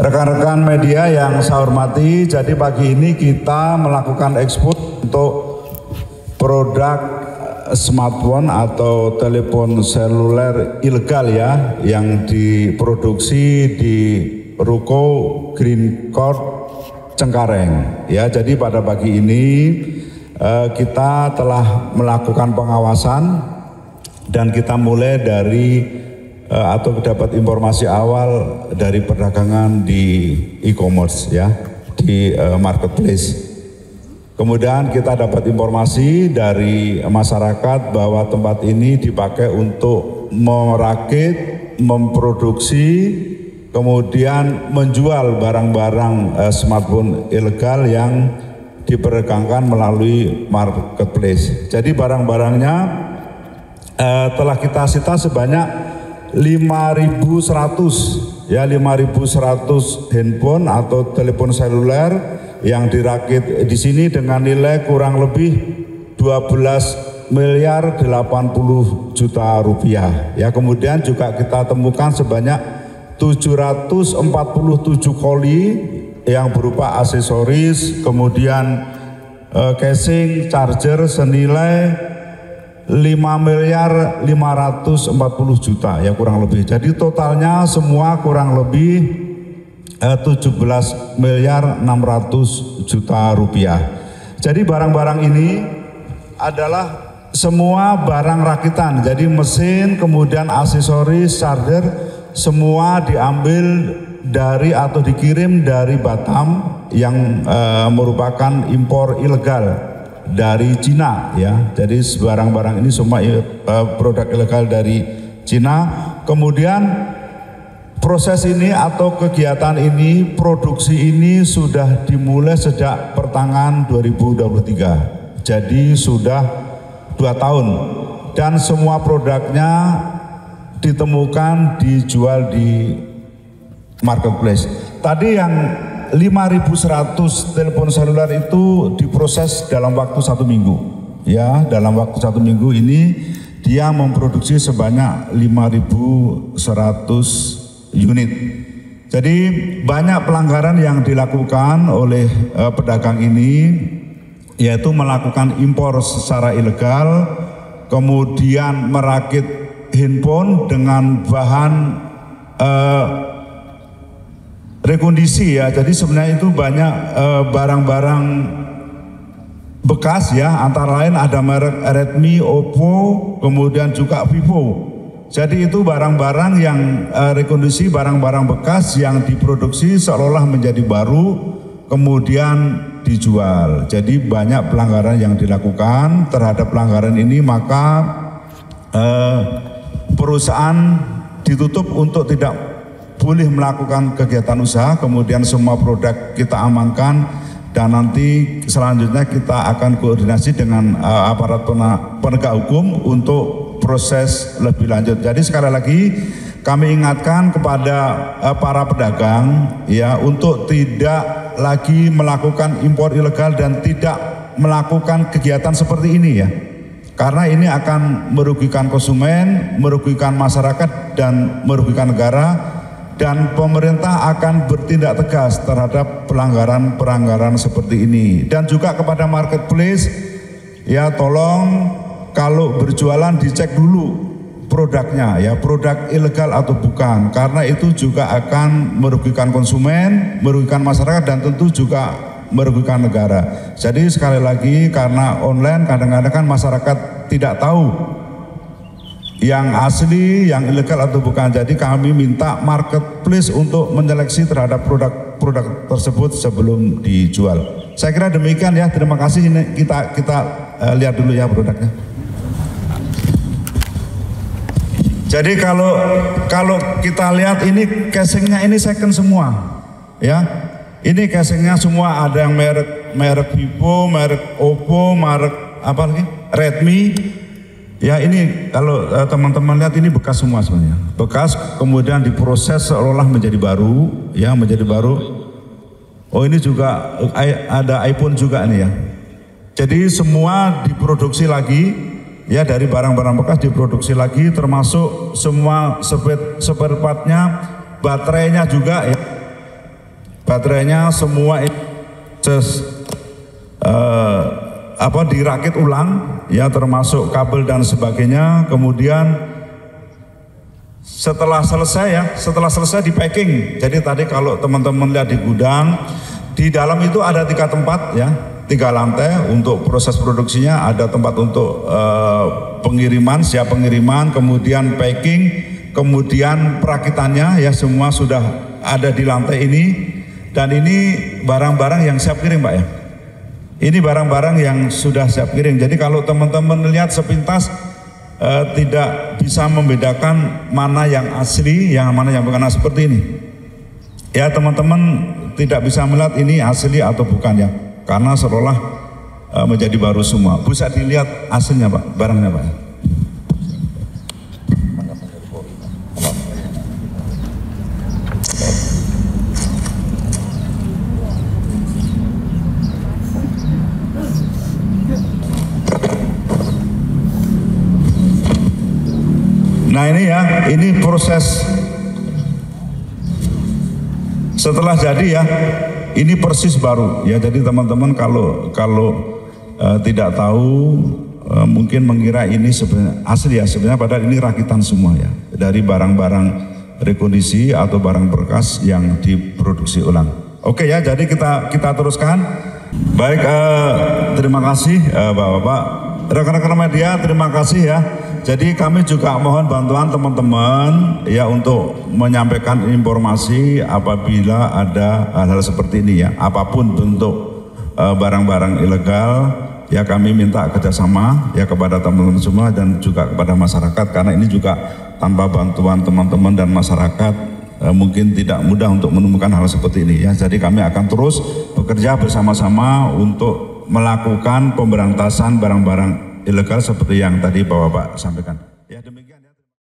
Rekan-rekan media yang saya hormati, jadi pagi ini kita melakukan ekspor untuk produk smartphone atau telepon seluler ilegal ya, yang diproduksi di Ruko Green Court Cengkareng ya. Jadi pada pagi ini kita telah melakukan pengawasan dan kita mulai dari atau dapat informasi awal dari perdagangan di e-commerce ya, di marketplace. Kemudian kita dapat informasi dari masyarakat bahwa tempat ini dipakai untuk merakit, memproduksi, kemudian menjual barang-barang smartphone ilegal yang diperdagangkan melalui marketplace. Jadi barang-barangnya telah kita sita sebanyak 5.100 ya, 5.100 handphone atau telepon seluler yang dirakit di sini dengan nilai kurang lebih 12 miliar 80 juta rupiah ya. Kemudian juga kita temukan sebanyak 747 koli yang berupa aksesoris, kemudian casing, charger senilai 5 miliar 540 juta ya kurang lebih. Jadi totalnya semua kurang lebih 17 miliar 600 juta rupiah. Jadi barang-barang ini adalah semua barang rakitan. Jadi mesin, kemudian aksesoris, charger, semua diambil dari atau dikirim dari Batam yang merupakan impor ilegal dari Cina ya. Jadi barang-barang ini semua produk ilegal dari Cina. Kemudian proses ini atau kegiatan ini, produksi ini sudah dimulai sejak pertengahan 2023. Jadi sudah 2 tahun dan semua produknya ditemukan dijual di marketplace. Tadi yang 5.100 telepon seluler itu diproses dalam waktu 1 minggu ya. Dalam waktu 1 minggu ini dia memproduksi sebanyak 5.100 unit. Jadi banyak pelanggaran yang dilakukan oleh pedagang ini, yaitu melakukan impor secara ilegal, kemudian merakit handphone dengan bahan rekondisi ya. Jadi sebenarnya itu banyak barang-barang bekas ya, antara lain ada merek Redmi, Oppo, kemudian juga Vivo. Jadi itu barang-barang yang rekondisi, barang-barang bekas yang diproduksi seolah menjadi baru kemudian dijual. Jadi banyak pelanggaran yang dilakukan. Terhadap pelanggaran ini maka perusahaan ditutup untuk tidak boleh melakukan kegiatan usaha, kemudian semua produk kita amankan dan nanti selanjutnya kita akan koordinasi dengan aparat penegak hukum untuk proses lebih lanjut. Jadi sekali lagi kami ingatkan kepada para pedagang ya untuk tidak lagi melakukan impor ilegal dan tidak melakukan kegiatan seperti ini ya. Karena ini akan merugikan konsumen, merugikan masyarakat dan merugikan negara. Dan pemerintah akan bertindak tegas terhadap pelanggaran seperti ini. Dan juga kepada marketplace, ya tolong kalau berjualan dicek dulu produknya ya, produk ilegal atau bukan. Karena itu juga akan merugikan konsumen, merugikan masyarakat dan tentu juga merugikan negara. Jadi sekali lagi karena online kadang-kadang kan masyarakat tidak tahu yang asli, yang ilegal atau bukan. Jadi kami minta marketplace untuk menyeleksi terhadap produk tersebut sebelum dijual. Saya kira demikian ya. Terima kasih. Ini kita lihat dulu ya produknya. Jadi kalau kita lihat ini casingnya ini second semua, ya. Ini casingnya semua ada yang merek Vivo, merek Oppo, merek apa lagi? Redmi. Ya ini kalau teman-teman lihat ini bekas semua sebenarnya. Bekas kemudian diproses seolah menjadi baru, ya menjadi baru. Oh ini juga ada iPhone juga nih ya. Jadi semua diproduksi lagi, ya dari barang-barang bekas diproduksi lagi, termasuk semua spare partnya, baterainya juga ya. baterainya semua dirakit ulang, ya termasuk kabel dan sebagainya. Kemudian setelah selesai di packing. Jadi tadi kalau teman-teman lihat di gudang, di dalam itu ada 3 tempat ya, 3 lantai untuk proses produksinya, ada tempat untuk pengiriman, siap pengiriman, kemudian packing, kemudian perakitannya ya semua sudah ada di lantai ini. Dan ini barang-barang yang siap kirim Pak ya. Ini barang-barang yang sudah siap kirim. Jadi kalau teman-teman lihat sepintas tidak bisa membedakan mana yang asli, yang mana yang bukan. Seperti ini. Ya teman-teman tidak bisa melihat ini asli atau bukan ya. Karena seolah menjadi baru semua. Bisa dilihat aslinya Pak, barangnya Pak. Nah ini ya, ini proses setelah jadi ya, ini persis baru ya. Jadi teman-teman kalau tidak tahu mungkin mengira ini sebenarnya asli ya, sebenarnya padahal ini rakitan semua ya, dari barang-barang rekondisi atau barang bekas yang diproduksi ulang. Oke ya, jadi kita teruskan. Baik, terima kasih Bapak-bapak, rekan-rekan media, terima kasih ya. Jadi kami juga mohon bantuan teman-teman ya untuk menyampaikan informasi apabila ada hal-hal seperti ini ya. Apapun bentuk barang-barang ilegal ya, kami minta kerjasama ya kepada teman-teman semua dan juga kepada masyarakat, karena ini juga tanpa bantuan teman-teman dan masyarakat mungkin tidak mudah untuk menemukan hal seperti ini ya. Jadi kami akan terus bekerja bersama-sama untuk melakukan pemberantasan barang-barang ilegal seperti yang tadi Bapak sampaikan. Ya, demikian.